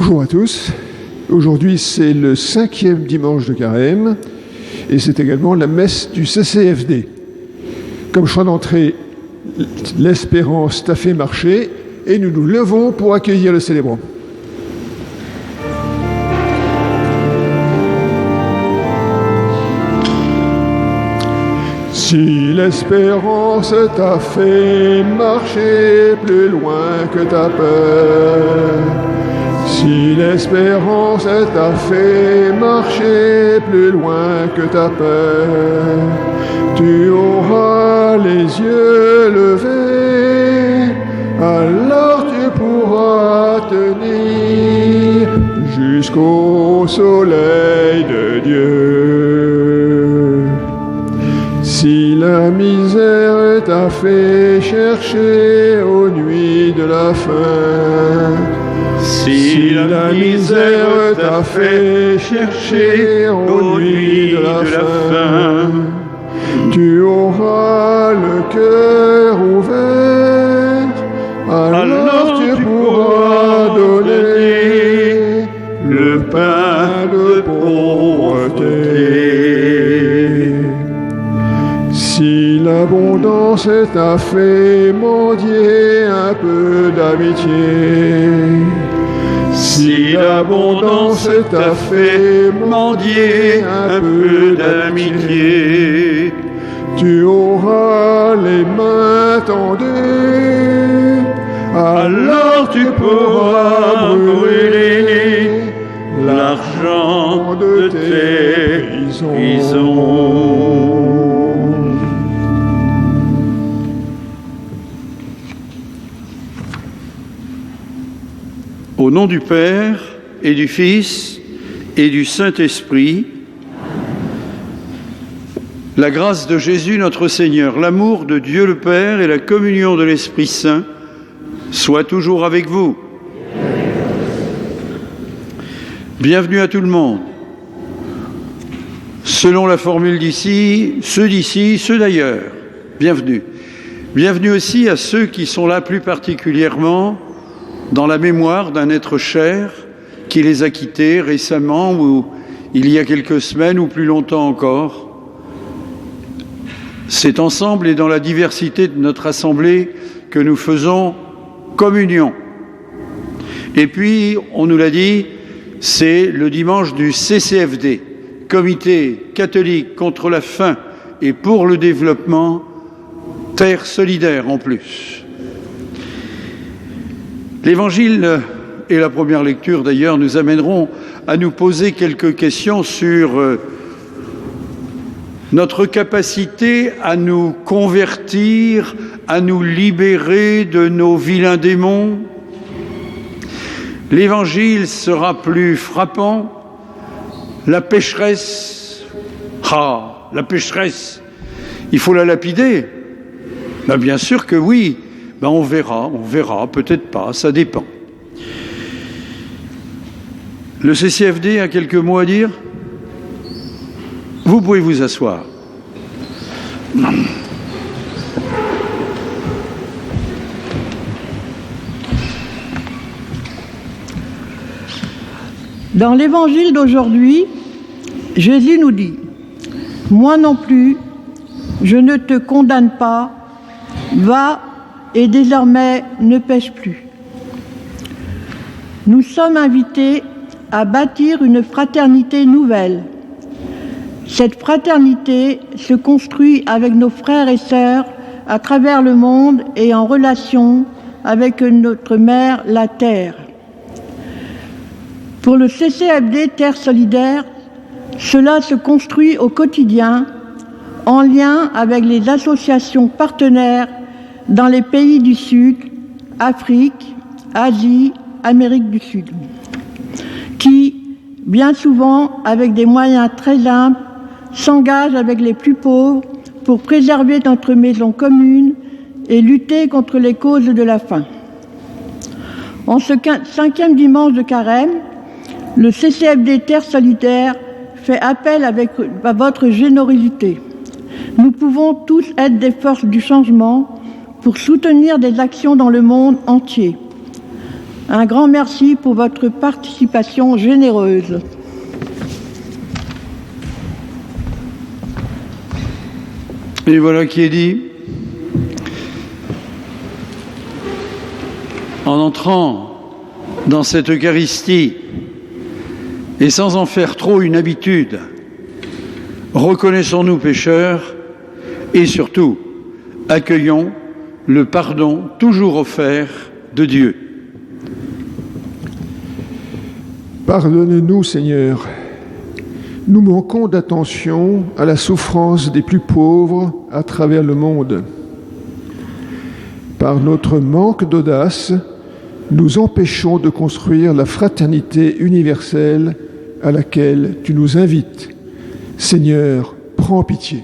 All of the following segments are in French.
Bonjour à tous. Aujourd'hui, c'est le 5e dimanche de Carême et c'est également la messe du CCFD. Comme chant d'entrée, l'espérance t'a fait marcher et nous nous levons pour accueillir le célébrant. Si l'espérance t'a fait marcher plus loin que ta peur, si l'espérance t'a fait marcher plus loin que ta peur, tu auras les yeux levés, alors tu pourras tenir jusqu'au soleil de Dieu. Si la misère t'a fait chercher aux nuits de la faim, si la misère t'a fait chercher aux nuits de la faim, tu auras le cœur ouvert, alors tu pourras donner le pain de pauvreté. Si l'abondance t'a fait mendier un peu d'amitié, si l'abondance t'a fait mendier un peu d'amitié, tu auras les mains tendues, alors tu pourras brûler l'argent de tes prisons. Au nom du Père et du Fils et du Saint-Esprit, la grâce de Jésus notre Seigneur, l'amour de Dieu le Père et la communion de l'Esprit Saint soient toujours avec vous. Bienvenue à tout le monde. Selon la formule d'ici, ceux d'ailleurs. Bienvenue. Bienvenue aussi à ceux qui sont là plus particulièrement dans la mémoire d'un être cher qui les a quittés récemment ou il y a quelques semaines ou plus longtemps encore. C'est ensemble et dans la diversité de notre assemblée que nous faisons communion. Et puis, on nous l'a dit, c'est le dimanche du CCFD, Comité catholique contre la faim et pour le développement, Terre solidaire en plus. L'Évangile et la première lecture, d'ailleurs, nous amèneront à nous poser quelques questions sur notre capacité à nous convertir, à nous libérer de nos vilains démons. L'Évangile sera plus frappant. La pécheresse, la pécheresse, il faut la lapider. Ben, bien sûr que oui. Ben on verra, peut-être pas, ça dépend. Le CCFD a quelques mots à dire ? Vous pouvez vous asseoir. Dans l'évangile d'aujourd'hui, Jésus nous dit « Moi non plus, je ne te condamne pas, va et désormais ne pêche plus. » Nous sommes invités à bâtir une fraternité nouvelle. Cette fraternité se construit avec nos frères et sœurs à travers le monde et en relation avec notre mère, la Terre. Pour le CCFD Terre solidaire, cela se construit au quotidien en lien avec les associations partenaires dans les pays du Sud, Afrique, Asie, Amérique du Sud, qui, bien souvent, avec des moyens très humbles, s'engagent avec les plus pauvres pour préserver notre maison commune et lutter contre les causes de la faim. En ce 5e dimanche de Carême, le CCFD Terre solidaire fait appel à votre générosité. Nous pouvons tous être des forces du changement pour soutenir des actions dans le monde entier. Un grand merci pour votre participation généreuse. Et voilà qui est dit. En entrant dans cette Eucharistie, et sans en faire trop une habitude, reconnaissons-nous pécheurs et surtout accueillons le pardon toujours offert de Dieu. Pardonne-nous, Seigneur. Nous manquons d'attention à la souffrance des plus pauvres à travers le monde. Par notre manque d'audace, nous empêchons de construire la fraternité universelle à laquelle tu nous invites. Seigneur, prends pitié.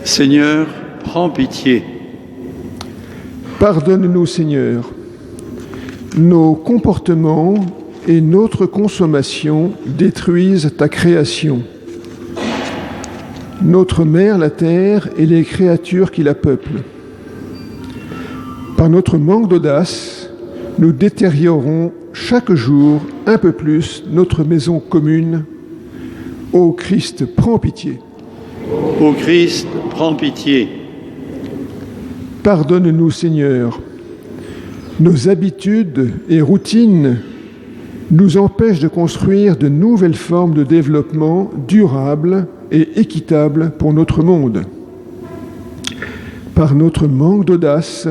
Seigneur, prends pitié. Pardonne-nous, Seigneur. Nos comportements et notre consommation détruisent ta création. Notre mère, la terre, et les créatures qui la peuplent. Par notre manque d'audace, nous détériorons chaque jour un peu plus notre maison commune. Ô Christ, prends pitié. Ô Christ, prends pitié. Pardonne-nous, Seigneur. Nos habitudes et routines nous empêchent de construire de nouvelles formes de développement durables et équitables pour notre monde. Par notre manque d'audace,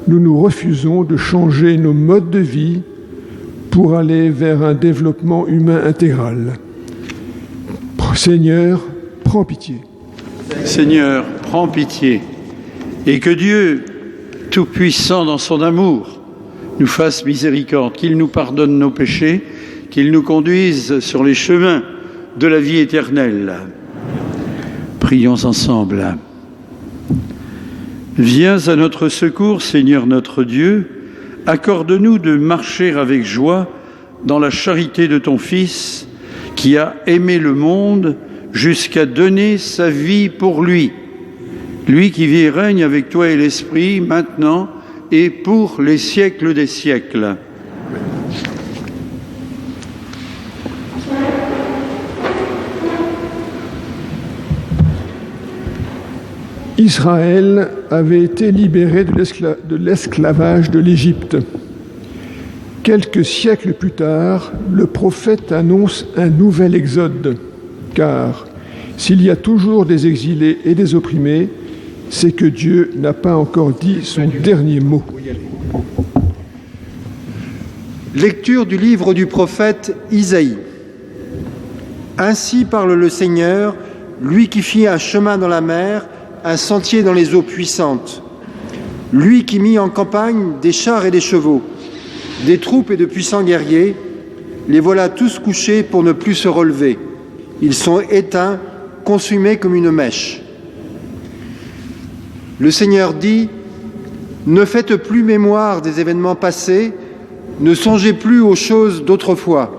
nous nous refusons de changer nos modes de vie pour aller vers un développement humain intégral. Seigneur, prends pitié. Seigneur, prends pitié. Et que Dieu, Tout-Puissant dans son amour, nous fasse miséricorde, qu'il nous pardonne nos péchés, qu'il nous conduise sur les chemins de la vie éternelle. Prions ensemble. Viens à notre secours, Seigneur notre Dieu, accorde-nous de marcher avec joie dans la charité de ton Fils, qui a aimé le monde jusqu'à donner sa vie pour lui. Lui qui vit et règne avec toi et l'Esprit, maintenant et pour les siècles des siècles. Israël avait été libéré de l'esclavage de l'Égypte. Quelques siècles plus tard, le prophète annonce un nouvel exode, car s'il y a toujours des exilés et des opprimés, c'est que Dieu n'a pas encore dit son dernier mot. Lecture du livre du prophète Isaïe. Ainsi parle le Seigneur, lui qui fit un chemin dans la mer, un sentier dans les eaux puissantes, lui qui mit en campagne des chars et des chevaux, des troupes et de puissants guerriers, les voilà tous couchés pour ne plus se relever. Ils sont éteints, consumés comme une mèche. Le Seigneur dit, ne faites plus mémoire des événements passés, ne songez plus aux choses d'autrefois.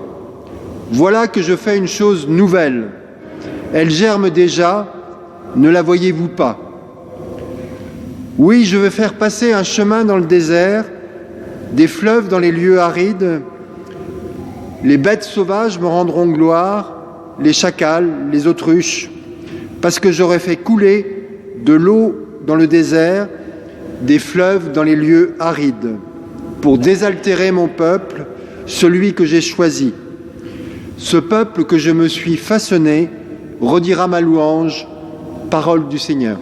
Voilà que je fais une chose nouvelle. Elle germe déjà, ne la voyez-vous pas? Oui, je veux faire passer un chemin dans le désert, des fleuves dans les lieux arides. Les bêtes sauvages me rendront gloire, les chacals, les autruches, parce que j'aurai fait couler de l'eau dans le désert, des fleuves dans les lieux arides, pour désaltérer mon peuple, celui que j'ai choisi. Ce peuple que je me suis façonné redira ma louange, parole du Seigneur.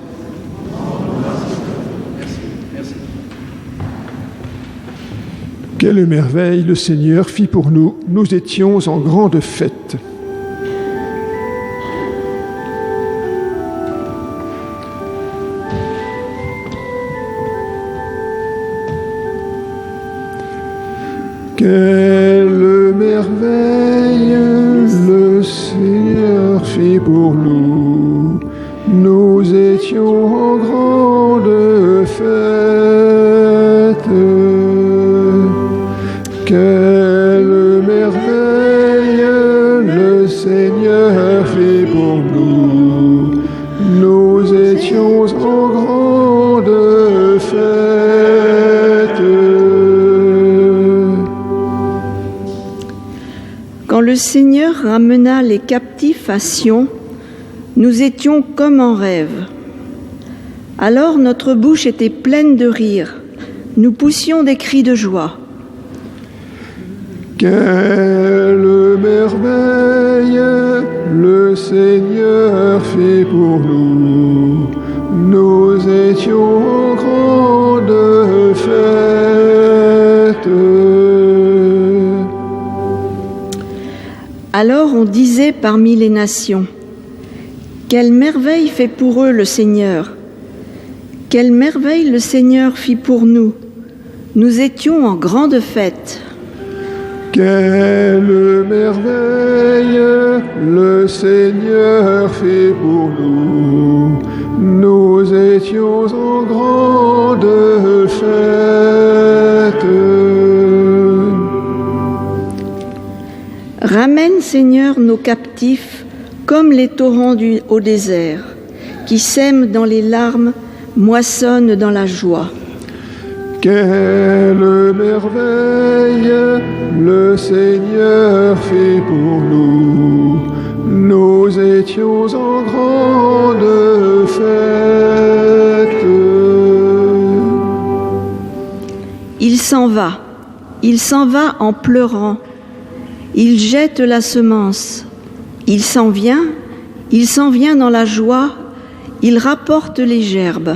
Quelle merveille le Seigneur fit pour nous, nous étions en grande fête. Quelle merveille le Seigneur fit pour nous, nous étions en grande fête. Quelle merveille le Seigneur fit pour nous, nous étions en grande fête. le Seigneur ramena les captifs à Sion, nous étions comme en rêve. Alors notre bouche était pleine de rire, nous poussions des cris de joie. Quelle merveille le Seigneur fait pour nous. Nous étions en grande fête. Alors on disait parmi les nations, quelle merveille fait pour eux le Seigneur. Quelle merveille le Seigneur fit pour nous. Nous étions en grande fête. Quelle merveille le Seigneur fait pour nous. Nous étions en grande fête. Ramène, Seigneur, nos captifs comme les torrents au désert, qui sèment dans les larmes, moissonnent dans la joie. Quelle merveille le Seigneur fait pour nous. Nous étions en grande fête. Il s'en va en pleurant. Il jette la semence. Il s'en vient dans la joie. Il rapporte les gerbes.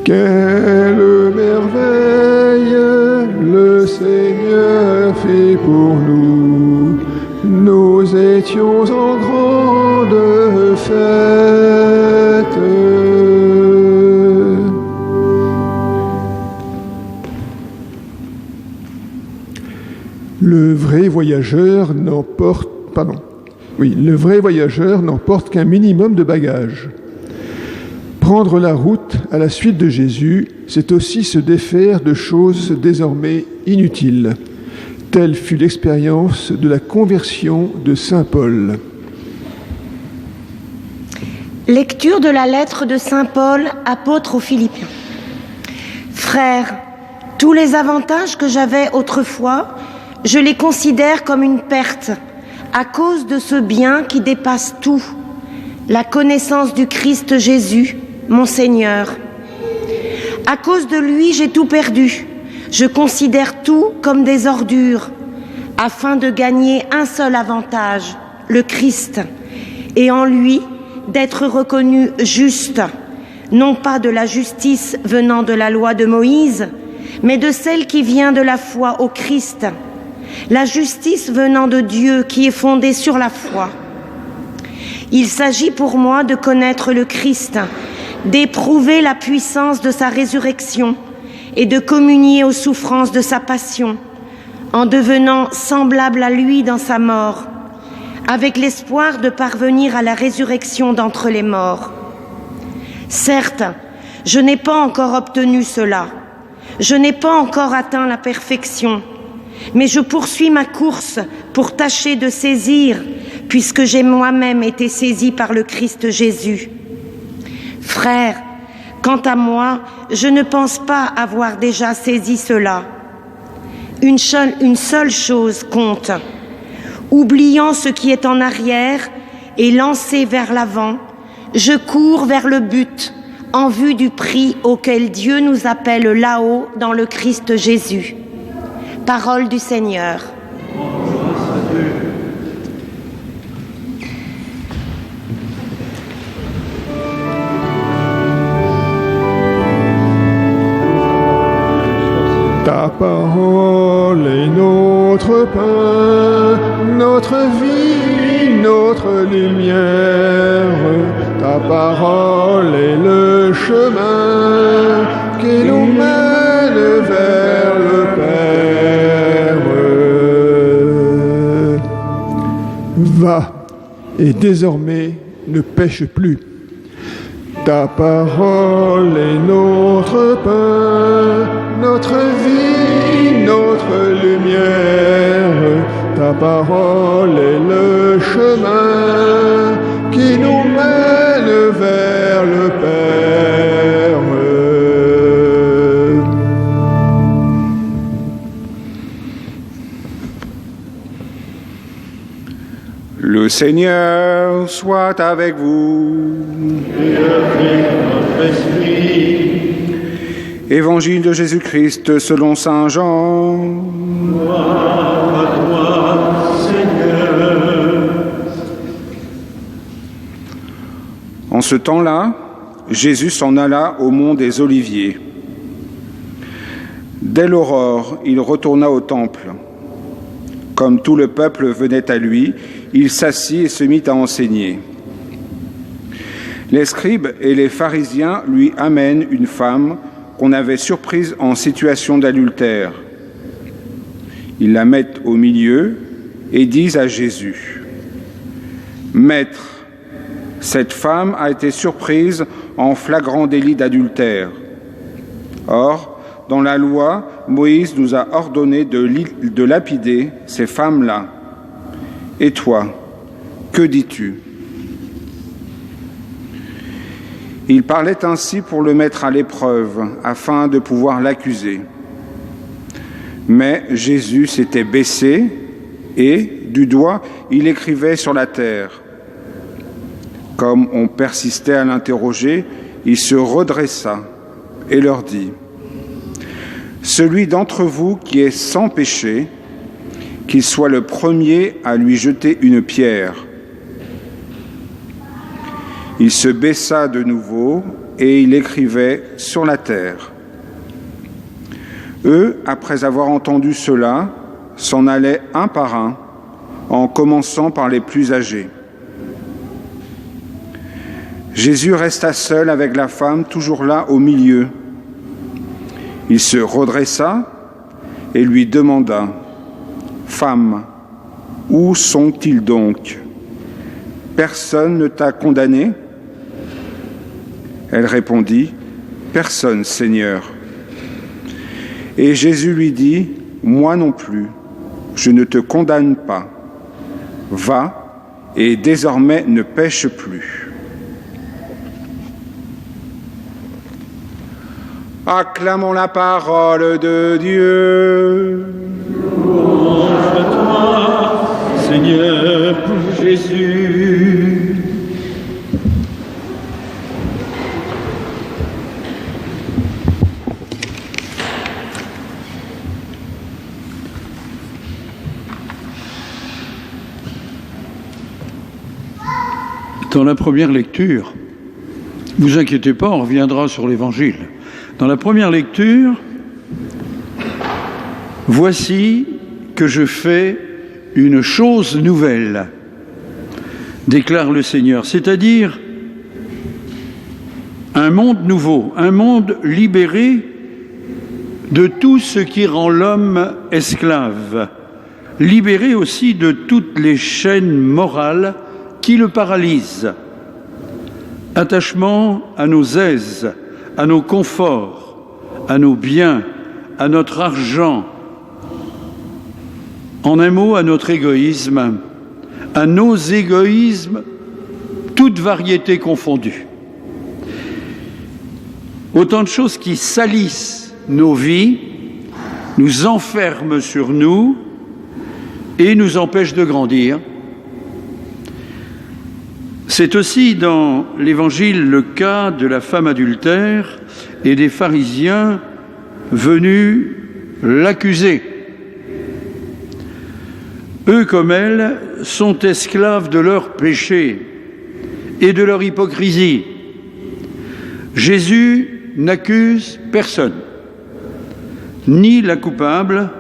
Quelle merveille le Seigneur fait pour nous. Nous étions en grande fête. Le vrai voyageur n'emporte qu'un minimum de bagages. Prendre la route à la suite de Jésus, c'est aussi se défaire de choses désormais inutiles. Telle fut l'expérience de la conversion de saint Paul. Lecture de la lettre de saint Paul, apôtre aux Philippiens. Frères, tous les avantages que j'avais autrefois, je les considère comme une perte à cause de ce bien qui dépasse tout, la connaissance du Christ Jésus, mon Seigneur. À cause de lui, j'ai tout perdu. Je considère tout comme des ordures, afin de gagner un seul avantage, le Christ, et en lui d'être reconnu juste, non pas de la justice venant de la loi de Moïse, mais de celle qui vient de la foi au Christ, la justice venant de Dieu qui est fondée sur la foi. Il s'agit pour moi de connaître le Christ, d'éprouver la puissance de sa résurrection et de communier aux souffrances de sa passion, en devenant semblable à lui dans sa mort, avec l'espoir de parvenir à la résurrection d'entre les morts. Certes, je n'ai pas encore obtenu cela, je n'ai pas encore atteint la perfection, mais je poursuis ma course pour tâcher de saisir, puisque j'ai moi-même été saisi par le Christ Jésus. Frères, quant à moi, je ne pense pas avoir déjà saisi cela. Une seule chose compte. Oubliant ce qui est en arrière et lancé vers l'avant, je cours vers le but, en vue du prix auquel Dieu nous appelle là-haut dans le Christ Jésus. Parole du Seigneur. Ta parole est notre pain, notre vie, notre lumière. Ta parole est le chemin qui nous mène vers le Père. Va, et désormais ne pêche plus. Ta parole est notre pain, notre vie, notre lumière. Ta parole est le chemin qui nous mène vers le Père. Le Seigneur soit avec vous. Et avec votre esprit. Évangile de Jésus-Christ selon saint Jean. Gloire à toi, Seigneur. En ce temps-là, Jésus s'en alla au mont des Oliviers. Dès l'aurore, il retourna au temple. Comme tout le peuple venait à lui, il s'assit et se mit à enseigner. Les scribes et les pharisiens lui amènent une femme qu'on avait surprise en situation d'adultère. Ils la mettent au milieu et disent à Jésus : « Maître, cette femme a été surprise en flagrant délit d'adultère. Or, dans la loi, Moïse nous a ordonné de lapider ces femmes-là. Et toi, que dis-tu » Il parlait ainsi pour le mettre à l'épreuve, afin de pouvoir l'accuser. Mais Jésus s'était baissé et, du doigt, il écrivait sur la terre. Comme on persistait à l'interroger, il se redressa et leur dit : « Celui d'entre vous qui est sans péché, qu'il soit le premier à lui jeter une pierre. » Il se baissa de nouveau et il écrivait sur la terre. Eux, après avoir entendu cela, s'en allaient un par un, en commençant par les plus âgés. Jésus resta seul avec la femme, toujours là au milieu. Il se redressa et lui demanda : « Femme, où sont-ils donc ? Personne ne t'a condamné ?» Elle répondit : « Personne, Seigneur. » Et Jésus lui dit : « Moi non plus, je ne te condamne pas. Va, et désormais ne pêche plus. » Acclamons la parole de Dieu. Louange à toi, Seigneur Jésus. Dans la première lecture, ne vous inquiétez pas, on reviendra sur l'Évangile. Dans la première lecture, « Voici que je fais une chose nouvelle », déclare le Seigneur, c'est-à-dire un monde nouveau, un monde libéré de tout ce qui rend l'homme esclave, libéré aussi de toutes les chaînes morales qui le paralysent. Attachement à nos aises, à nos conforts, à nos biens, à notre argent, en un mot, à notre égoïsme, à nos égoïsmes, toutes variétés confondues. Autant de choses qui salissent nos vies, nous enferment sur nous et nous empêchent de grandir. C'est aussi dans l'Évangile le cas de la femme adultère et des pharisiens venus l'accuser. Eux comme elle sont esclaves de leur péché et de leur hypocrisie. Jésus n'accuse personne, ni la coupable,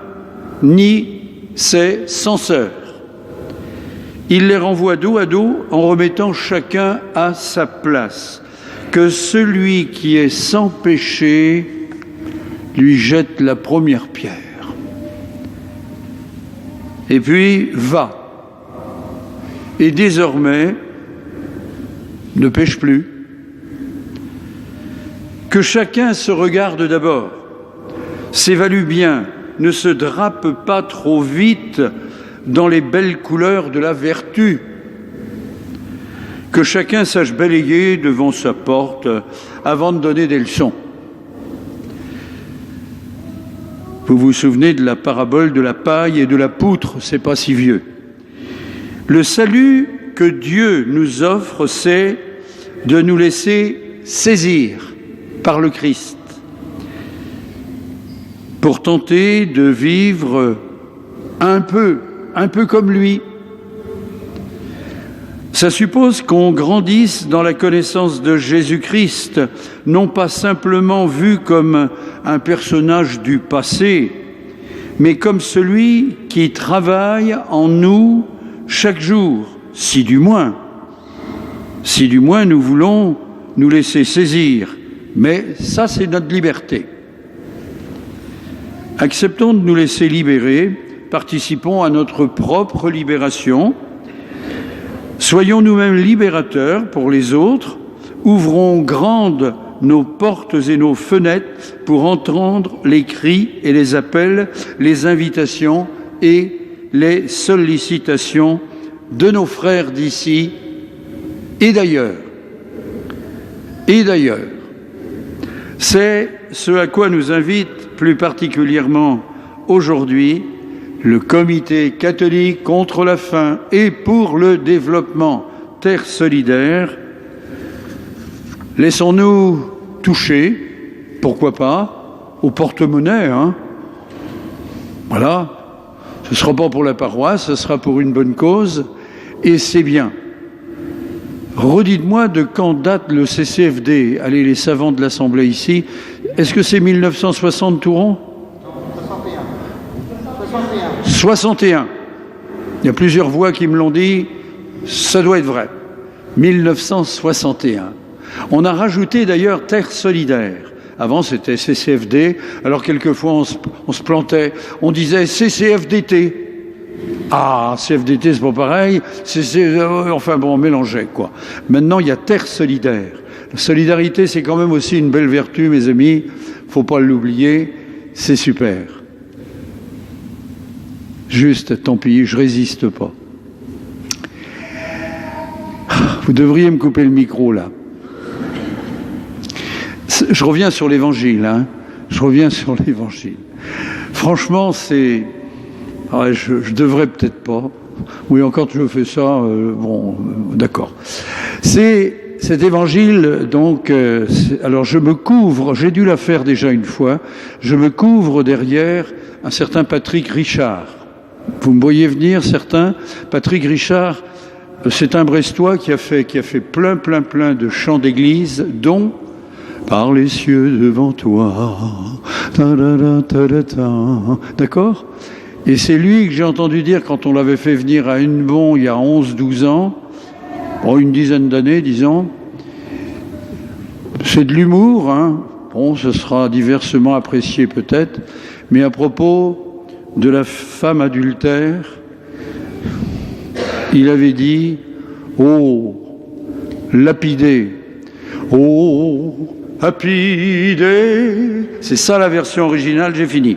ni ses censeurs. Il les renvoie dos à dos en remettant chacun à sa place. Que celui qui est sans péché lui jette la première pierre. Et puis, va. Et désormais, ne pêche plus. Que chacun se regarde d'abord, s'évalue bien, ne se drape pas trop vite dans les belles couleurs de la vertu. Que chacun sache balayer devant sa porte avant de donner des leçons. Vous vous souvenez de la parabole de la paille et de la poutre, c'est pas si vieux. Le salut que Dieu nous offre, c'est de nous laisser saisir par le Christ pour tenter de vivre un peu comme lui. Ça suppose qu'on grandisse dans la connaissance de Jésus-Christ, non pas simplement vu comme un personnage du passé, mais comme celui qui travaille en nous chaque jour, si du moins nous voulons nous laisser saisir. Mais ça, c'est notre liberté. Acceptons de nous laisser libérer, participons à notre propre libération, soyons nous-mêmes libérateurs pour les autres, ouvrons grandes nos portes et nos fenêtres pour entendre les cris et les appels, les invitations et les sollicitations de nos frères d'ici et d'ailleurs. Et d'ailleurs, c'est ce à quoi nous invite plus particulièrement aujourd'hui le Comité catholique contre la faim et pour le développement Terre solidaire. Laissons-nous toucher, pourquoi pas, au porte-monnaie, hein. Voilà, ce ne sera pas pour la paroisse, ce sera pour une bonne cause, et c'est bien. Redites-moi de quand date le CCFD. Allez, les savants de l'Assemblée ici, est-ce que c'est 1960 tout rond ? 61. Il y a plusieurs voix qui me l'ont dit, ça doit être vrai. 1961. On a rajouté d'ailleurs Terre solidaire. Avant, c'était CCFD. Alors, quelquefois, on se plantait. On disait CCFDT. Ah, CFDT, c'est pas pareil. Enfin, bon, on mélangeait, quoi. Maintenant, il y a Terre solidaire. La solidarité, c'est quand même aussi une belle vertu, mes amis. Faut pas l'oublier. C'est super. Juste, tant pis, je résiste pas. Vous devriez me couper le micro, là. Je reviens sur l'Évangile, hein. Je reviens sur l'Évangile. Franchement, c'est... Ah, je devrais peut-être pas. Oui, encore je fais ça, bon, d'accord. C'est cet Évangile, donc... alors, je me couvre, j'ai dû la faire déjà une fois, je me couvre derrière un certain Patrick Richard. Vous me voyez venir, certains? Patrick Richard, c'est un Brestois qui a fait plein de chants d'église, dont... Par les cieux devant toi, d'accord? Et c'est lui que j'ai entendu dire quand on l'avait fait venir à Hennebont il y a 11-12 ans, une dizaine d'années, disons. C'est de l'humour, hein? Bon, ce sera diversement apprécié peut-être, mais à propos de la femme adultère, il avait dit « Oh, lapidé, oh, lapidé ». C'est ça la version originale, j'ai fini.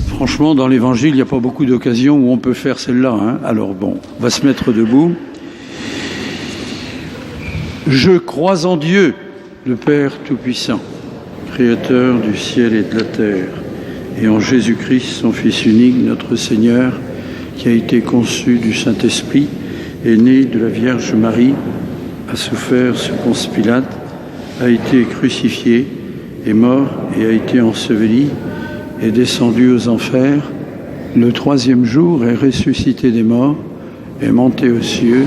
Franchement, dans l'Évangile, il n'y a pas beaucoup d'occasions où on peut faire celle-là, hein. Alors bon, on va se mettre debout. Je crois en Dieu, le Père Tout-Puissant, Créateur du ciel et de la terre, et en Jésus-Christ, son Fils unique, notre Seigneur, qui a été conçu du Saint-Esprit, est né de la Vierge Marie, a souffert sous Ponce Pilate, a été crucifié, est mort et a été enseveli, est descendu aux enfers, le troisième jour est ressuscité des morts, est monté aux cieux,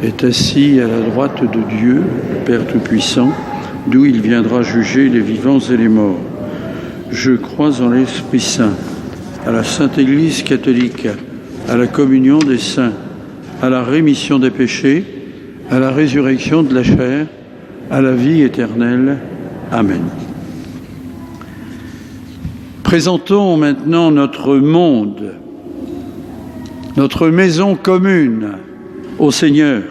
est assis à la droite de Dieu, le Père Tout-Puissant, d'où il viendra juger les vivants et les morts. Je crois en l'Esprit Saint, à la Sainte Église catholique, à la communion des saints, à la rémission des péchés, à la résurrection de la chair, à la vie éternelle. Amen. Présentons maintenant notre monde, notre maison commune au Seigneur,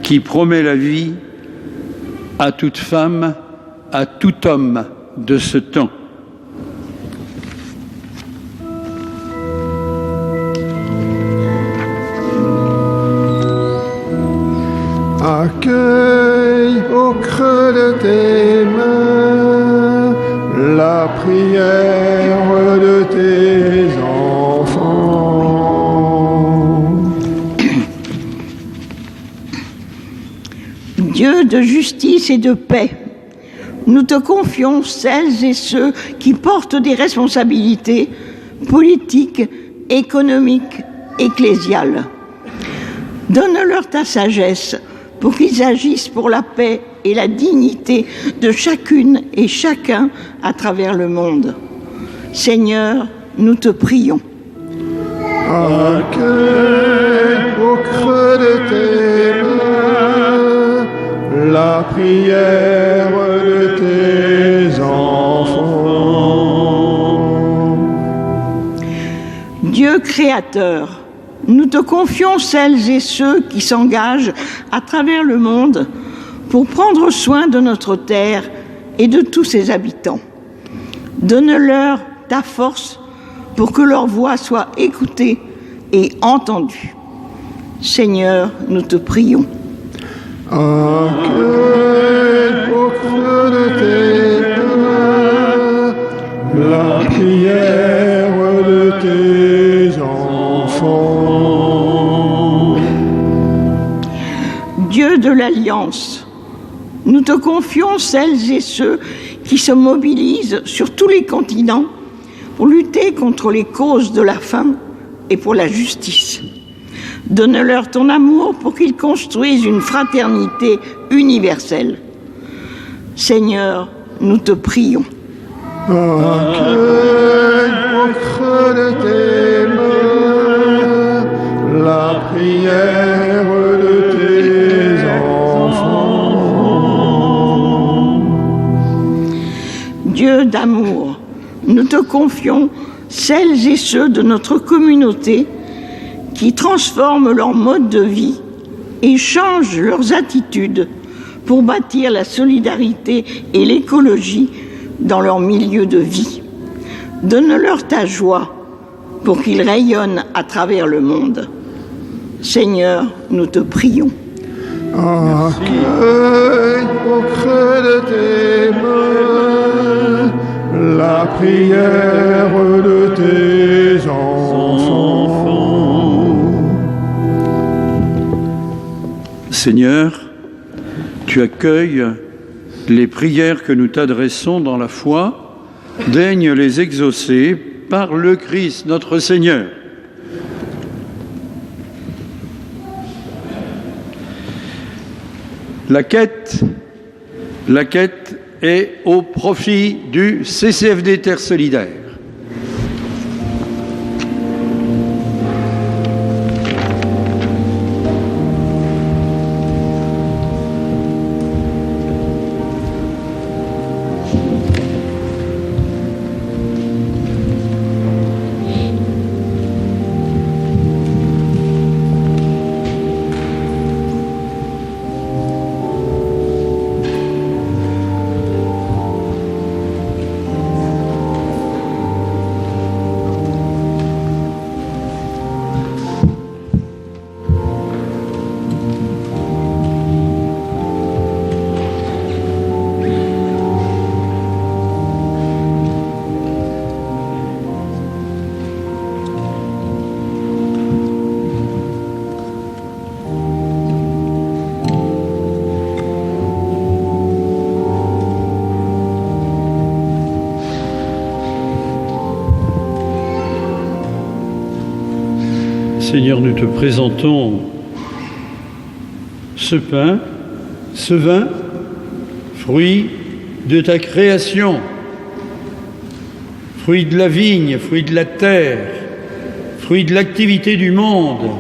qui promet la vie à toute femme, à tout homme de ce temps. Accueille au creux de tes mains la prière de tes enfants. Dieu de justice et de paix, nous te confions celles et ceux qui portent des responsabilités politiques, économiques, ecclésiales. Donne-leur ta sagesse pour qu'ils agissent pour la paix et la dignité de chacune et chacun à travers le monde. Seigneur, nous te prions. Accueille au creux de tes mains la prière de tes enfants. Dieu créateur, nous te confions celles et ceux qui s'engagent à travers le monde pour prendre soin de notre terre et de tous ses habitants. Donne-leur ta force pour que leur voix soit écoutée et entendue. Seigneur, nous te prions. Accueille au creux de tes mains la prière de tes enfants. Dieu de l'Alliance, nous te confions celles et ceux qui se mobilisent sur tous les continents pour lutter contre les causes de la faim et pour la justice. Donne-leur ton amour pour qu'ils construisent une fraternité universelle. Seigneur, nous te prions. Accueille au creux de tes mains la prière de tes enfants. Dieu d'amour, nous te confions celles et ceux de notre communauté qui transforment leur mode de vie et changent leurs attitudes pour bâtir la solidarité et l'écologie dans leur milieu de vie. Donne-leur ta joie pour qu'ils rayonnent à travers le monde. Seigneur, nous te prions. Accueille au creux de tes mains la prière de tes enfants. Seigneur, tu accueilles les prières que nous t'adressons dans la foi, daigne les exaucer par le Christ notre Seigneur. La quête est au profit du CCFD Terre Solidaire. Seigneur, nous te présentons ce pain, ce vin, fruit de ta création, fruit de la vigne, fruit de la terre, fruit de l'activité du monde,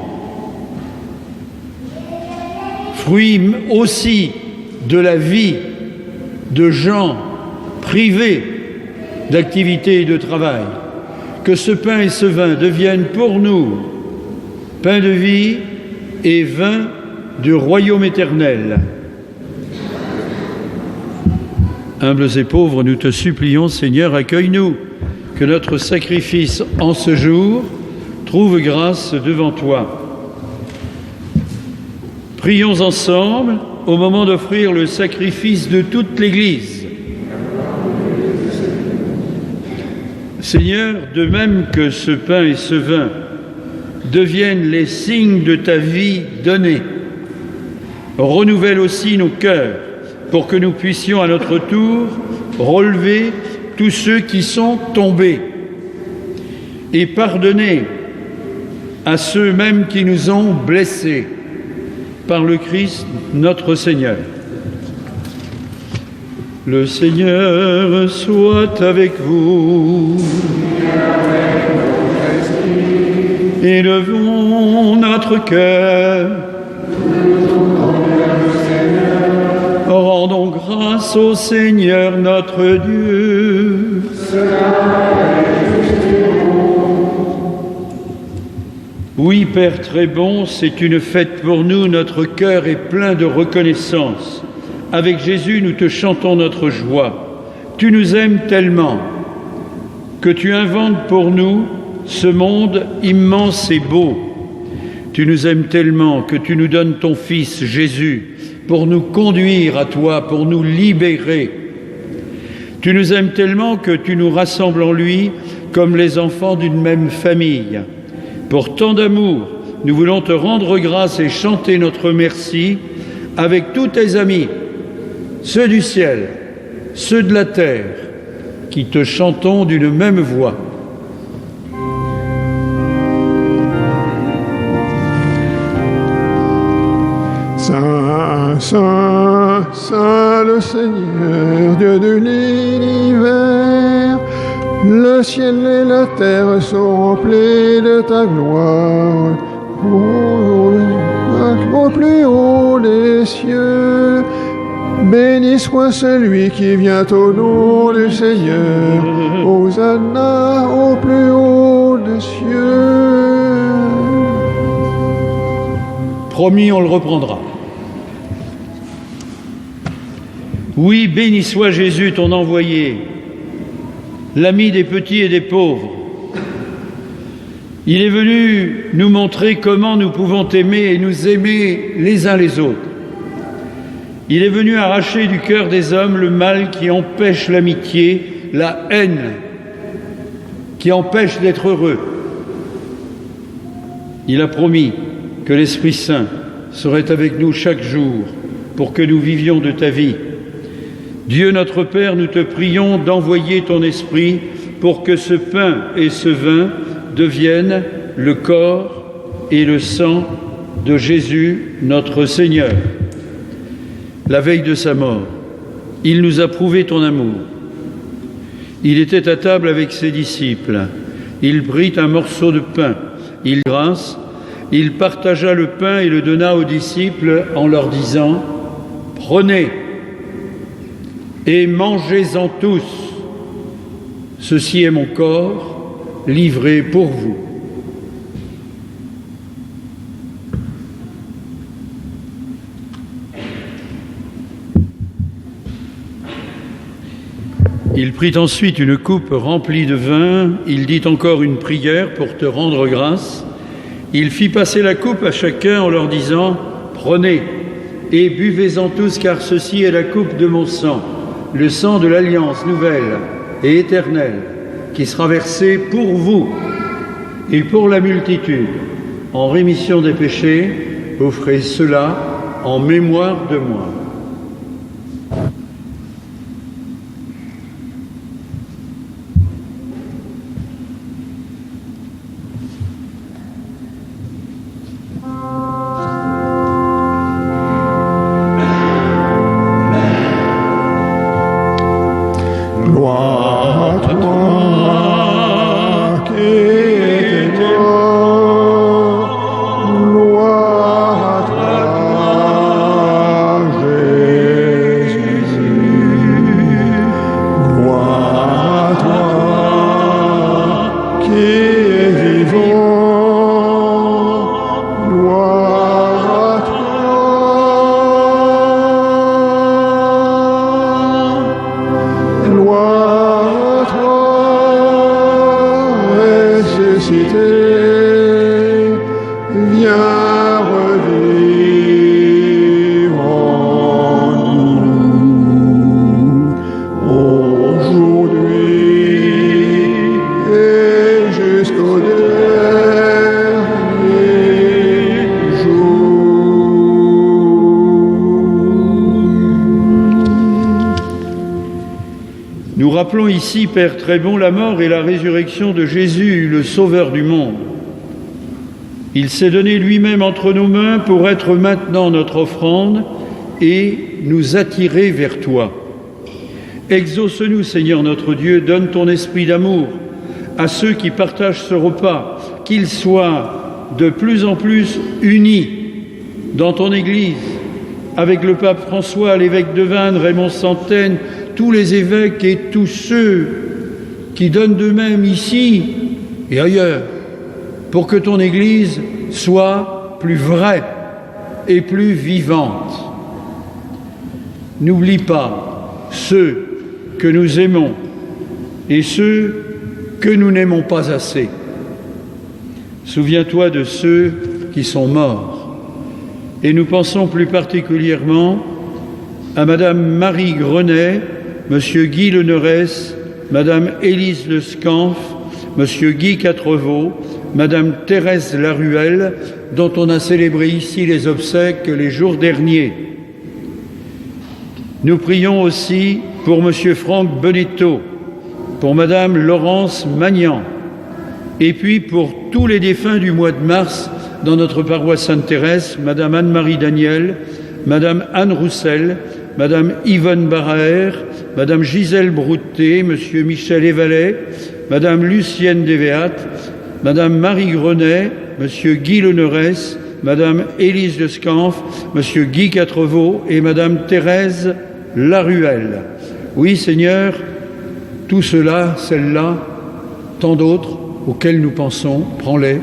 fruit aussi de la vie de gens privés d'activité et de travail. Que ce pain et ce vin deviennent pour nous pain de vie et vin du royaume éternel. Humbles et pauvres, nous te supplions, Seigneur, accueille-nous, que notre sacrifice en ce jour trouve grâce devant toi. Prions ensemble au moment d'offrir le sacrifice de toute l'Église. Seigneur, de même que ce pain et ce vin deviennent les signes de ta vie donnée, renouvelle aussi nos cœurs pour que nous puissions à notre tour relever tous ceux qui sont tombés et pardonner à ceux mêmes qui nous ont blessés par le Christ notre Seigneur. Le Seigneur soit avec vous. Élevons notre cœur. Rendons grâce au Seigneur notre Dieu. Oui, Père très bon, c'est une fête pour nous, notre cœur est plein de reconnaissance. Avec Jésus, nous te chantons notre joie. Tu nous aimes tellement que tu inventes pour nous ce monde immense et beau. Tu nous aimes tellement que tu nous donnes ton Fils Jésus pour nous conduire à toi, pour nous libérer. Tu nous aimes tellement que tu nous rassembles en lui comme les enfants d'une même famille. Pour tant d'amour, nous voulons te rendre grâce et chanter notre merci avec tous tes amis, ceux du ciel, ceux de la terre, qui te chantons d'une même voix. Saint, Saint, Saint le Seigneur, Dieu de l'univers, le ciel et la terre sont remplis de ta gloire. Au plus haut des cieux, béni soit celui qui vient au nom du Seigneur. Hosanna au plus haut des cieux. Promis, on le reprendra. Oui, béni soit Jésus, ton envoyé, l'ami des petits et des pauvres. Il est venu nous montrer comment nous pouvons t'aimer et nous aimer les uns les autres. Il est venu arracher du cœur des hommes le mal qui empêche l'amitié, la haine, qui empêche d'être heureux. Il a promis que l'Esprit Saint serait avec nous chaque jour pour que nous vivions de ta vie. Dieu notre Père, nous te prions d'envoyer ton Esprit pour que ce pain et ce vin deviennent le corps et le sang de Jésus notre Seigneur. La veille de sa mort, il nous a prouvé ton amour. Il était à table avec ses disciples. Il prit un morceau de pain. Il grâce, il partagea le pain et le donna aux disciples en leur disant « Prenez et mangez-en tous. Ceci est mon corps livré pour vous. » Il prit ensuite une coupe remplie de vin, il dit encore une prière pour te rendre grâce. Il fit passer la coupe à chacun en leur disant « Prenez et buvez-en tous, car ceci est la coupe de mon sang, le sang de l'alliance nouvelle et éternelle, qui sera versé pour vous et pour la multitude. En rémission des péchés, vous ferez cela en mémoire de moi. » rappelons ici, Père très bon, la mort et la résurrection de Jésus, le Sauveur du monde. Il s'est donné lui-même entre nos mains pour être maintenant notre offrande et nous attirer vers toi. Exauce-nous, Seigneur notre Dieu, donne ton esprit d'amour à ceux qui partagent ce repas, qu'ils soient de plus en plus unis dans ton Église, avec le pape François, l'évêque de Vannes, Raymond Centaine, tous les évêques et tous ceux qui donnent d'eux-mêmes ici et ailleurs, pour que ton Église soit plus vraie et plus vivante. N'oublie pas ceux que nous aimons et ceux que nous n'aimons pas assez. Souviens-toi de ceux qui sont morts. Et nous pensons plus particulièrement à Madame Marie Grenet, Monsieur Guy Lenerès, Madame Élise Le Scanf, Monsieur Guy Quatreveau, Madame Thérèse Laruelle, dont on a célébré ici les obsèques les jours derniers. Nous prions aussi pour Monsieur Franck Bonetto, pour Madame Laurence Magnan, et puis pour tous les défunts du mois de mars dans notre paroisse Sainte-Thérèse, Madame Anne-Marie Daniel, Madame Anne Roussel, Madame Yvonne Baraer, Madame Gisèle Broutet, Monsieur Michel Evalet, Madame Lucienne Desvéat, Madame Marie Grenet, Monsieur Guy Lenerès, Madame Élise Le Scanf, Monsieur Guy Quatreveau et Madame Thérèse Laruelle. Oui, Seigneur, tout cela, celle-là, tant d'autres auxquels nous pensons, prends-les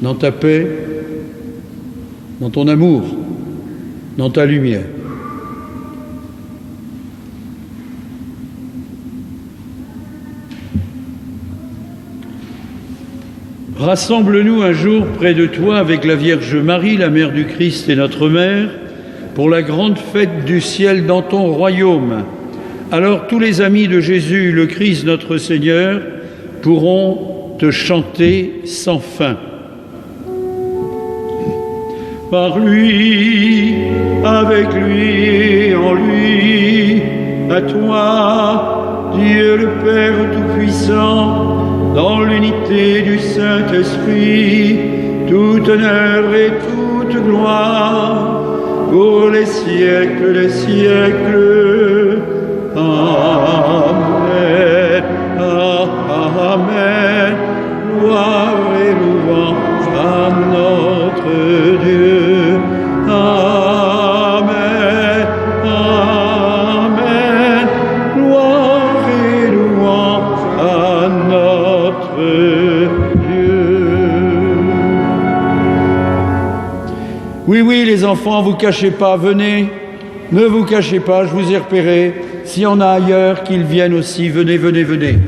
dans ta paix, dans ton amour, dans ta lumière. Rassemble-nous un jour près de toi avec la Vierge Marie, la Mère du Christ et notre Mère, pour la grande fête du ciel dans ton royaume. Alors tous les amis de Jésus, le Christ notre Seigneur, pourront te chanter sans fin. Par lui, avec lui, en lui, à toi, Dieu le Père Tout-Puissant, dans l'unité du Saint-Esprit, tout honneur et toute gloire, pour les siècles des siècles. Amen. Amen. Gloire et louange à notre Dieu. Amen. Amen. Gloire et louange à notre Dieu. Oui, les enfants, vous cachez pas, venez. Ne vous cachez pas, je vous ai repéré. S'il y en a ailleurs, qu'ils viennent aussi. Venez, venez, venez.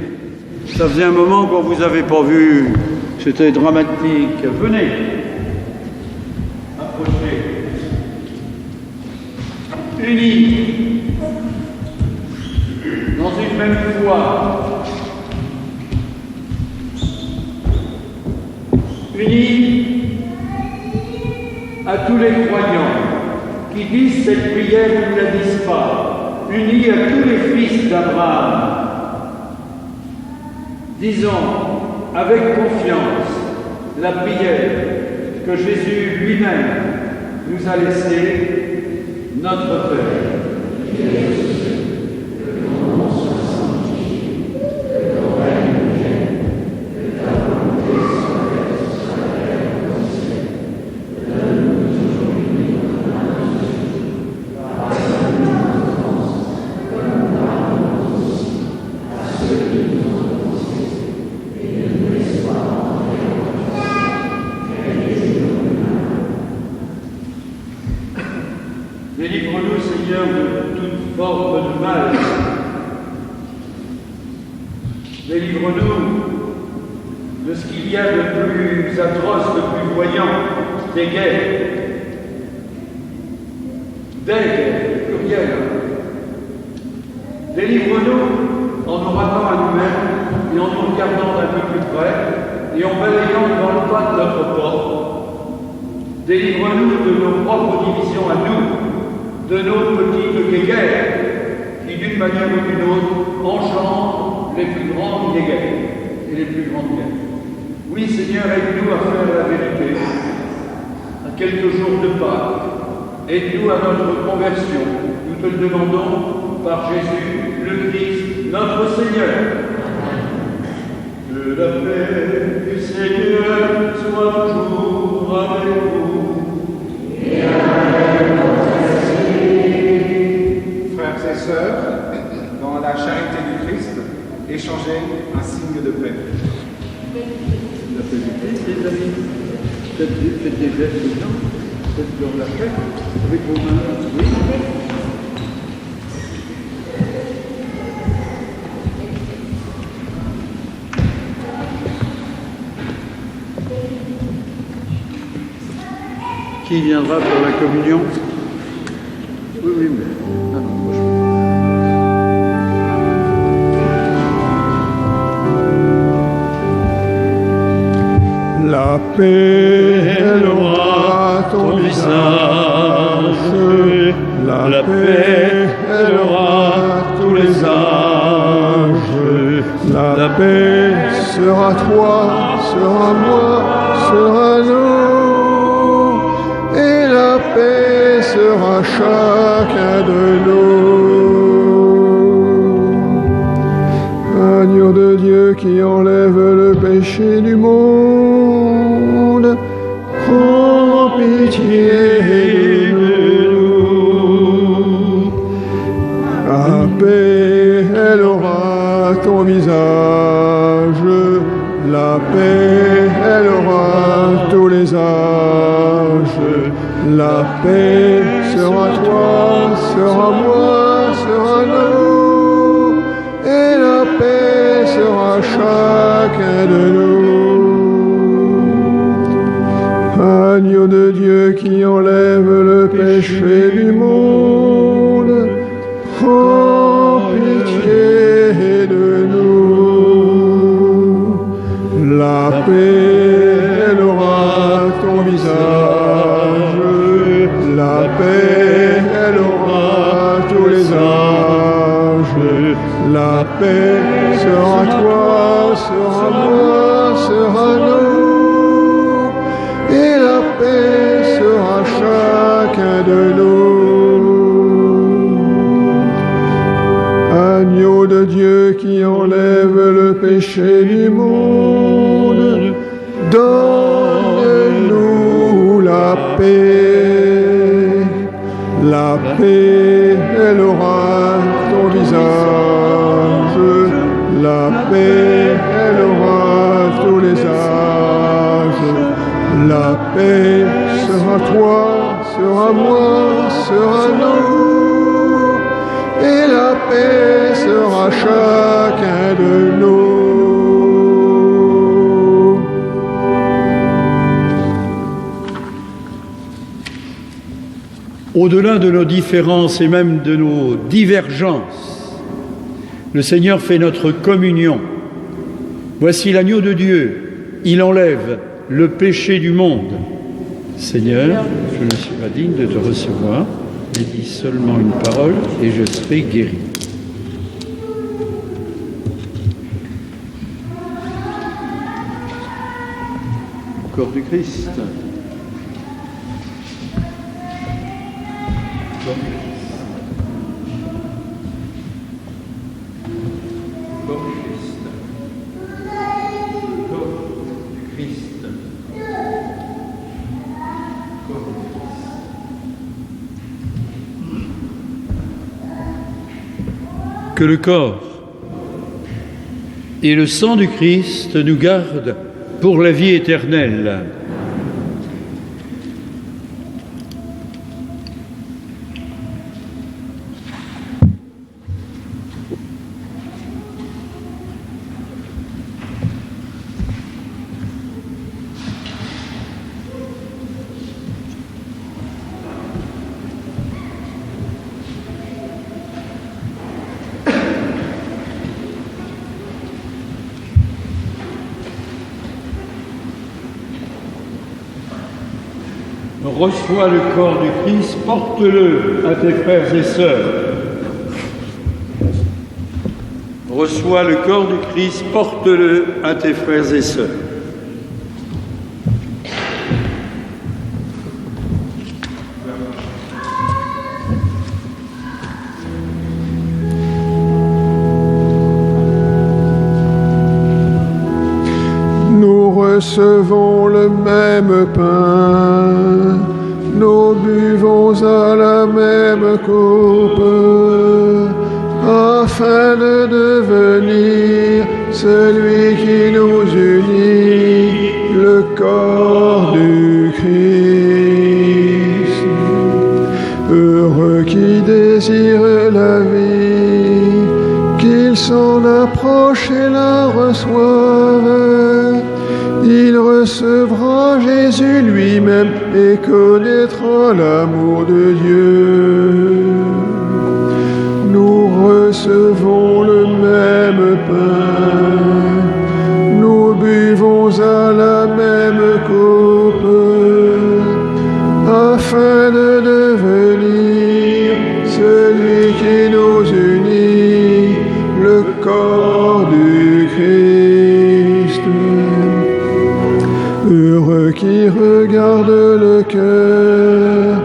Ça faisait un moment qu'on ne vous avait pas vu. C'était dramatique. Venez. Approchez. Unis. Dans une même foi. Unis à tous les croyants qui disent cette prière ou ne la disent pas. Unis à tous les fils d'Abraham. Disons avec confiance la prière que Jésus lui-même nous a laissée, notre Père. Délivre-nous, Seigneur, de toute forme de mal. Délivre-nous de ce qu'il y a de plus atroce, de plus voyant, des guerres. Des guerres, pluriel. Délivre-nous en nous rappant à nous-mêmes et en nous regardant d'un peu plus près et en balayant devant le pas de notre porte. Délivre-nous de nos propres divisions à nous, de nos petites guerres qui d'une manière ou d'une autre, engendre les plus grandes inégalités et les plus grandes guerres. Oui, Seigneur, aide-nous à faire la vérité, à quelques jours de Pâques. Aide-nous à notre conversion. Nous te le demandons par Jésus, le Christ, notre Seigneur. Que la paix du Seigneur soit toujours avec vous. Et avec votre esprit. Frères et sœurs, dans la charité du Christ, échangez un signe de paix. La paix du Christ, les amis. Faites des gestes de gens. Faites dans la paix avec vos mains. Oui. Qui viendra pour la communion? Oui, mais... Ah non, moi je... La paix, elle aura ton visage. La paix, elle aura tous les âges. La paix sera toi, sera moi, sera nous. Et la paix sera chacun de nous. Agneau de Dieu qui enlève le péché du monde, prends pitié de nous. La paix, elle aura ton visage. La paix, elle aura tous les âges. La paix sera toi, sera moi, sera nous. Et la paix sera chacun de nous. Agneau de Dieu qui enlève le péché du monde, prends pitié de nous. La paix, elle aura ton visage. La paix, elle aura tous les âges. La paix sera toi, sera moi, sera nous. Et la paix sera chacun de nous. Agneau de Dieu qui enlève le péché du monde, donne-nous la paix. La paix, elle aura ton visage. La paix, elle aura tous les âges. La paix sera toi, sera moi, sera nous. Et la paix sera chacun de nous. Au-delà de nos différences et même de nos divergences, le Seigneur fait notre communion. Voici l'agneau de Dieu, il enlève le péché du monde. Seigneur, je ne suis pas digne de te recevoir, mais dis seulement une parole et je serai guéri. Corps du Christ. Corps du Christ. Corps du Christ. Corps du Christ. Que le corps et le sang du Christ nous gardent pour la vie éternelle. Reçois le corps du Christ, porte-le à tes frères et sœurs. Reçois le corps du Christ, porte-le à tes frères et sœurs. Nous recevons le même pain, nous buvons à la même coupe, afin de devenir celui qui nous unit, le corps du Christ. Heureux qui désire la vie, qu'il s'en approche et la reçoive. Il recevra Jésus lui-même et connaîtra l'amour de Dieu. Nous recevons le même pain, nous buvons à la même coupe, afin de devenir celui qui nous unit, le corps du Christ. Heureux qui regarde le cœur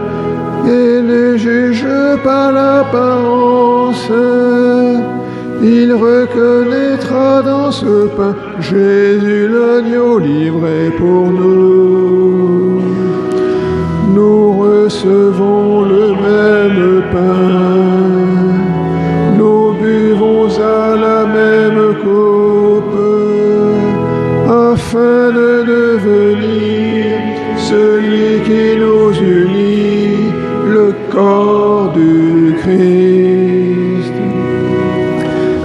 et ne juge pas l'apparence, il reconnaîtra dans ce pain Jésus l'agneau livré pour nous. Nous recevons le même pain, nous buvons à la même coupe, afin de devenir celui qui nous unit, le corps du Christ.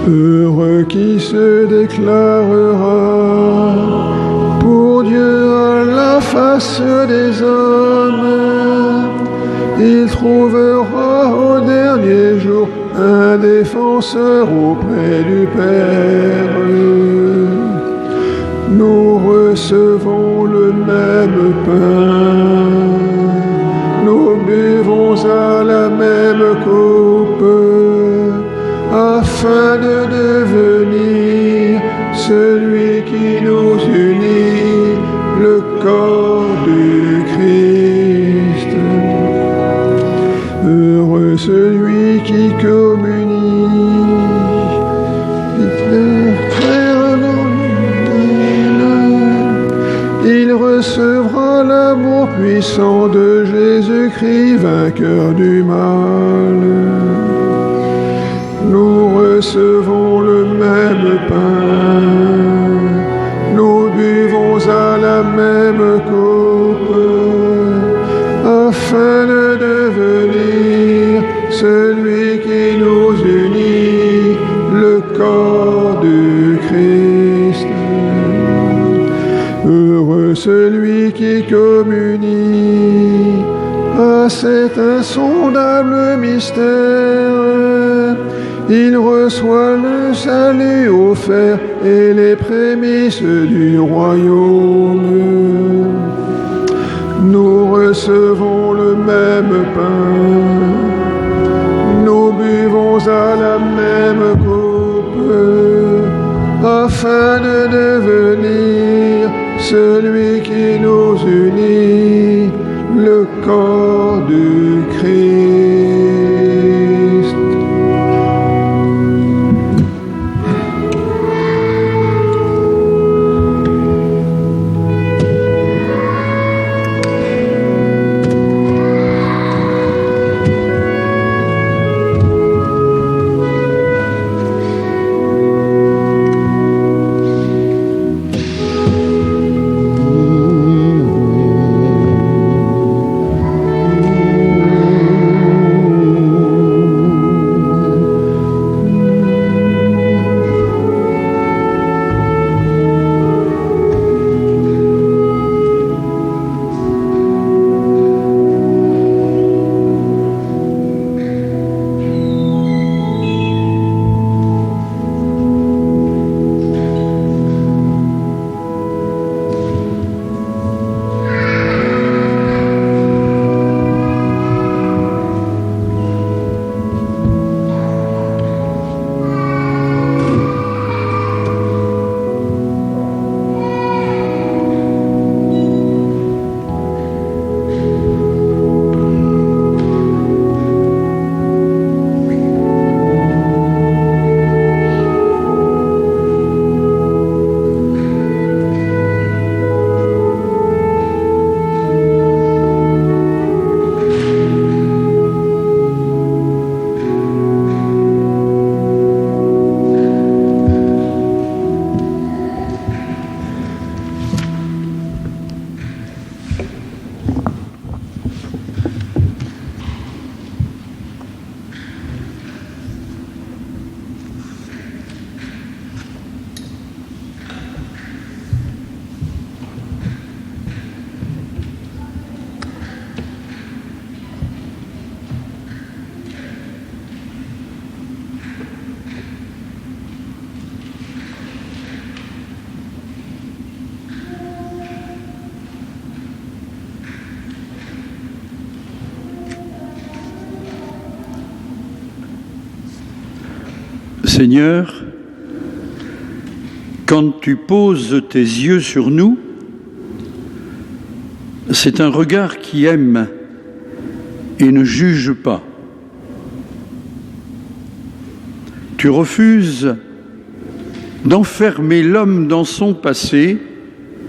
Heureux qui se déclarera pour Dieu à la face des hommes, il trouvera au dernier jour un défenseur auprès du Père. Nous recevons le même pain, nous buvons à la même coupe, afin de devenir celui qui nous unit, le corps du Christ. Heureux celui qui communie, il recevra l'amour puissant de Jésus-Christ, vainqueur du mal. Nous recevons le même pain, nous buvons à la même coupe, afin de devenir celui qui nous unit, le corps du Christ. Heureux celui qui communie à cet insondable mystère. Il reçoit le salut offert et les prémices du royaume. Nous recevons le même pain, nous buvons à la même coupe, afin de devenir celui qui nous unit, le corps du Christ. Seigneur, quand tu poses tes yeux sur nous, c'est un regard qui aime et ne juge pas. Tu refuses d'enfermer l'homme dans son passé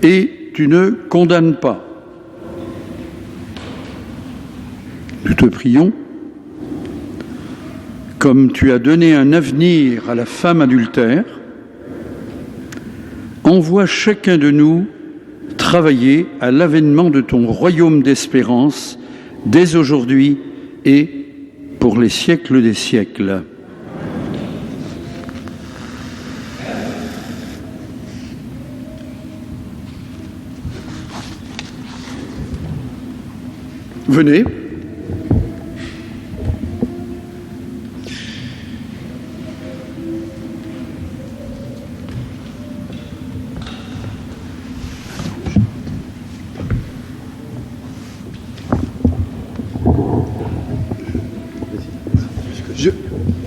et tu ne condamnes pas. Nous te prions, comme tu as donné un avenir à la femme adultère, envoie chacun de nous travailler à l'avènement de ton royaume d'espérance dès aujourd'hui et pour les siècles des siècles. Venez.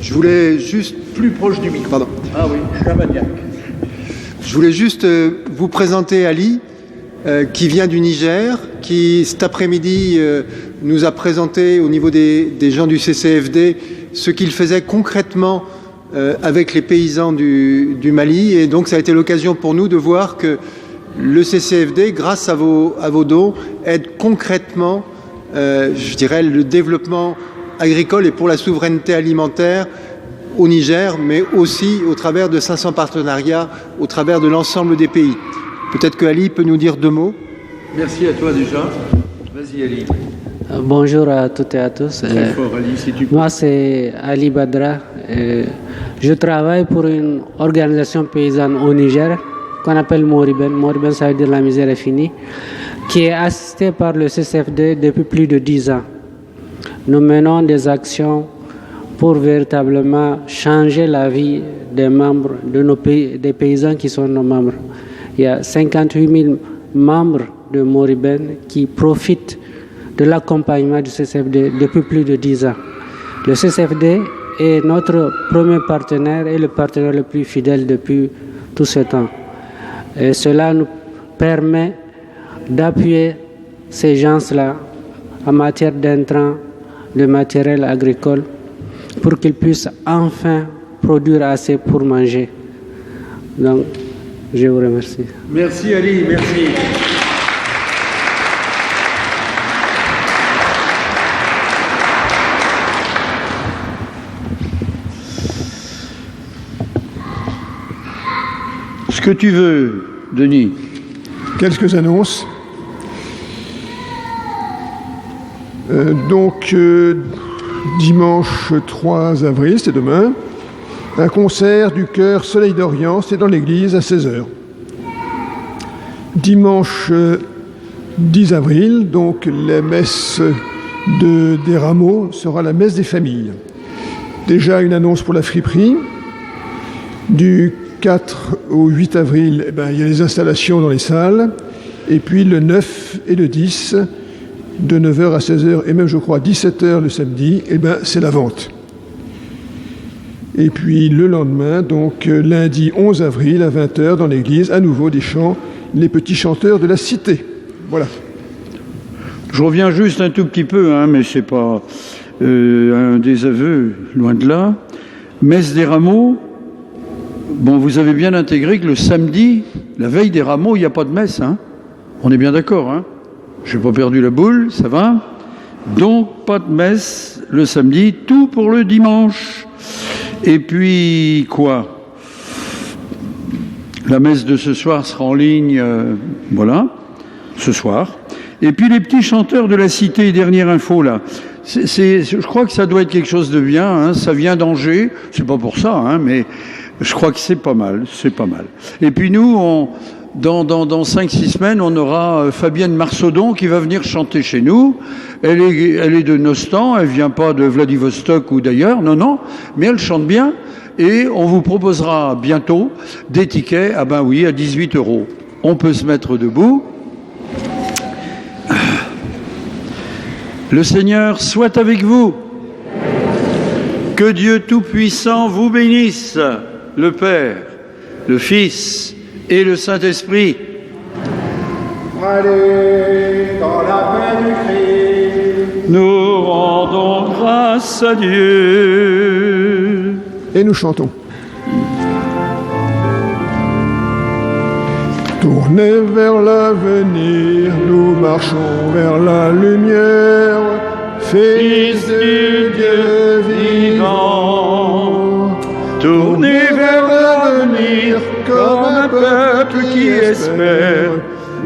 Je voulais juste... Plus proche du micro. Pardon. Ah oui, je suis un maniaque. Je voulais juste vous présenter Ali, qui vient du Niger, qui cet après-midi nous a présenté au niveau des gens du CCFD ce qu'il faisait concrètement avec les paysans du Mali. Et donc ça a été l'occasion pour nous de voir que le CCFD, grâce à vos dons, aide concrètement, je dirais, le développement agricole et pour la souveraineté alimentaire au Niger, mais aussi au travers de 500 partenariats, au travers de l'ensemble des pays. Peut-être que Ali peut nous dire 2 mots. Merci à toi déjà. Vas-y Ali. Bonjour à toutes et à tous. Fort, Ali, si tu peux. Moi c'est Ali Badra. Je travaille pour une organisation paysanne au Niger qu'on appelle Moriben. Moriben, ça veut dire la misère est finie, qui est assistée par le CCFD depuis plus de 10 ans. Nous menons des actions pour véritablement changer la vie des membres de nos pays, des paysans qui sont nos membres. Il y a 58 000 membres de Moriben qui profitent de l'accompagnement du CCFD depuis plus de 10 ans. Le CCFD est notre premier partenaire et le partenaire le plus fidèle depuis tout ce temps. Et cela nous permet d'appuyer ces gens-là en matière d'intrants, de matériel agricole, pour qu'ils puissent enfin produire assez pour manger. Donc, je vous remercie. Merci Ali, merci. Ce que tu veux, Denis. Quelques annonces. Dimanche 3 avril, c'est demain, un concert du chœur Soleil d'Orient, c'est dans l'église à 16h. Dimanche 10 avril, donc la messe des rameaux sera la messe des familles. Déjà une annonce pour la friperie. Du 4 au 8 avril, il y a les installations dans les salles. Et puis le 9 et le 10, de 9h à 16h et même je crois 17h le samedi, c'est la vente. Et puis le lendemain, donc lundi 11 avril à 20h dans l'église, à nouveau des chants, les petits chanteurs de la cité. Voilà. Je reviens juste un tout petit peu, mais c'est pas un désaveu, loin de là. Messe des rameaux, vous avez bien intégré que le samedi, la veille des rameaux, il n'y a pas de messe. On est bien d'accord, Je n'ai pas perdu la boule, ça va. Donc, pas de messe le samedi, tout pour le dimanche. Et puis, quoi ? La messe de ce soir sera en ligne, ce soir. Et puis, les petits chanteurs de la cité, dernière info, là. Je crois que ça doit être quelque chose de bien, ça vient d'Angers. C'est pas pour ça, mais je crois que c'est pas mal, Et puis nous, dans 5-6 semaines, on aura Fabienne Marsaudon qui va venir chanter chez nous. Elle est de Nostan, elle vient pas de Vladivostok ou d'ailleurs, non, mais elle chante bien. Et on vous proposera bientôt des tickets, à 18 €. On peut se mettre debout. Le Seigneur soit avec vous. Que Dieu Tout-Puissant vous bénisse, le Père, le Fils et le Saint-Esprit. Allez dans la paix du Christ. Nous rendons grâce à Dieu. Et nous chantons. Tournez vers l'avenir, nous marchons vers la lumière, Fils du Dieu vivant. Tournez vers l'avenir comme un peuple qui espère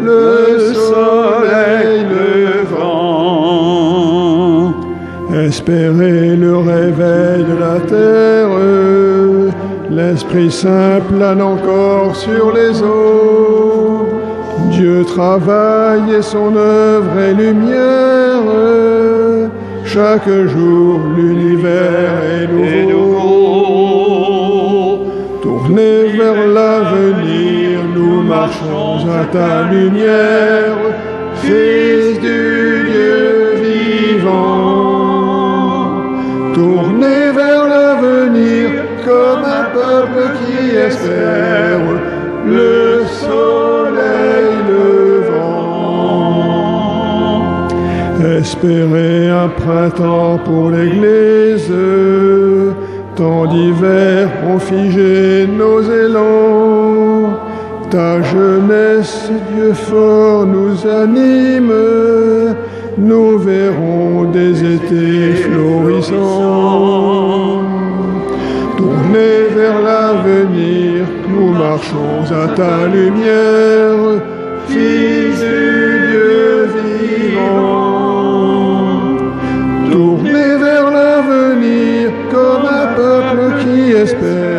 le soleil levant. Espérez le réveil de la terre, l'Esprit Saint plane encore sur les eaux. Dieu travaille et son œuvre est lumière. Chaque jour l'univers est nouveau. Tournez vers l'avenir, nous marchons à ta lumière, Fils du Dieu vivant. Tournez vers l'avenir comme un peuple qui espère le soleil levant. Espérez un printemps pour l'Église, tant d'hiver ont figé nos élans. Ta jeunesse, Dieu fort, nous anime, nous verrons des étés florissants. Tournez vers l'avenir, nous marchons à ta lumière, Fils du Dieu vivant. Tournez vers l'avenir comme un peuple qui espère